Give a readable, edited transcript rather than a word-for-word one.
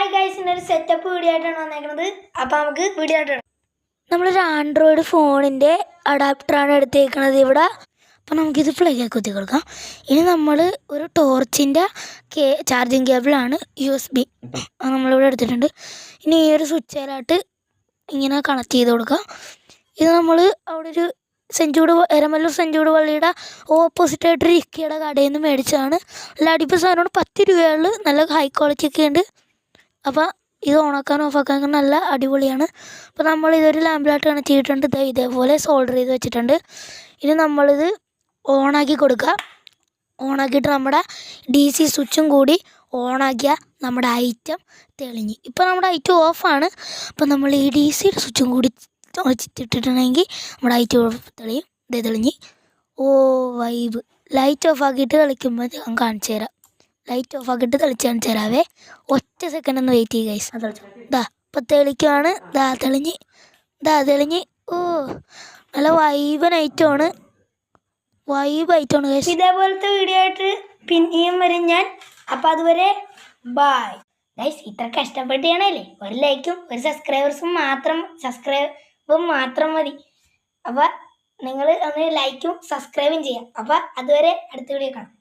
Hi guys, ഇന്നൊരു setup video ആയിട്ടാണ് വന്നേക്കുന്നത്. അപ്പോൾ നമുക്ക് വീഡിയോ ആയിട്ട് നമ്മളൊരു ആൻഡ്രോയിഡ് ഫോണിൻ്റെ അഡാപ്റ്ററാണ് എടുത്തേക്കുന്നത് ഇവിടെ. അപ്പോൾ നമുക്കിത് പ്ലഗ് ആക്കി കുത്തി കൊടുക്കാം. ഇനി നമ്മൾ ഒരു ടോർച്ചിൻ്റെ ചാർജിങ് കേബിളാണ് USB നമ്മളിവിടെ എടുത്തിട്ടുണ്ട്. ഇനി ഈ ഒരു സ്വിച്ചിലായിട്ട് ഇങ്ങനെ കണക്ട് ചെയ്ത് കൊടുക്കാം. ഇത് നമ്മൾ അവിടെ ഒരു എരമല്ലൂർ സെഞ്ചൂട് പള്ളിയുടെ ഓപ്പോസിറ്റായിട്ടൊരു ഇക്കയുടെ കടയിൽ നിന്ന് മേടിച്ചതാണ്. നല്ല അടിപ്പ് സാധനമാണ്. 10 രൂപകളിൽ നല്ല ഹൈ ക്വാളിറ്റി ഒക്കെ ഉണ്ട്. അപ്പോൾ ഇത് ഓണാക്കാനും ഓഫാക്കാനൊക്കെ നല്ല അടിപൊളിയാണ്. അപ്പോൾ നമ്മളിതൊരു ലാമ്പിലായിട്ട് കണക്ട് ചെയ്തിട്ടുണ്ട്. ഇതേപോലെ സോൾഡർ ചെയ്ത് വെച്ചിട്ടുണ്ട്. ഇനി നമ്മളിത് ഓണാക്കി കൊടുക്കുക. ഓണാക്കിയിട്ട് നമ്മുടെ DC സ്വിച്ചും കൂടി ഓണാക്കിയാൽ നമ്മുടെ ഐറ്റം തെളിഞ്ഞ്. ഇപ്പോൾ നമ്മുടെ ഐറ്റം ഓഫാണ്. അപ്പോൾ നമ്മൾ ഈ DC സ്വിച്ചും കൂടി ഇട്ടിട്ടുണ്ടെങ്കിൽ നമ്മുടെ ഐറ്റം തെളിയും. ഇതേ തെളിഞ്ഞ്. ഓ വൈബ്. ലൈറ്റ് ഓഫ് ആക്കിയിട്ട് കളിക്കുമ്പോൾ ഞാൻ കാണിച്ചു തരാം. ലൈറ്റ് ഓഫ് ആക്കിയിട്ട് തെളിച്ച് കാണിച്ചു തരാവേ. ഒറ്റ സെക്കൻഡ് ഒന്ന് വെയിറ്റ് ചെയ്യുക ഗൈസ്. ദാ ഇപ്പം തെളിക്കുവാണ്. തെളിഞ്ഞ്. ഓ നല്ല വൈബൻ ഐറ്റമാണ്. ഗൈസ്. ഇതേപോലത്തെ വീഡിയോ ആയിട്ട് പിന്നെയും വരും ഞാൻ. അപ്പോൾ അതുവരെ ബൈ ഗൈസ്. ഇത്ര കഷ്ടപ്പെട്ട് ചെയ്യണല്ലേ, ഒരു ലൈക്കും ഒരു സബ്സ്ക്രൈബും മാത്രം മതി. അപ്പോൾ നിങ്ങൾ ഒന്ന് ലൈക്കും സബ്സ്ക്രൈബും ചെയ്യാം. അപ്പോൾ അതുവരെ അടുത്ത വീഡിയോ കാണാം.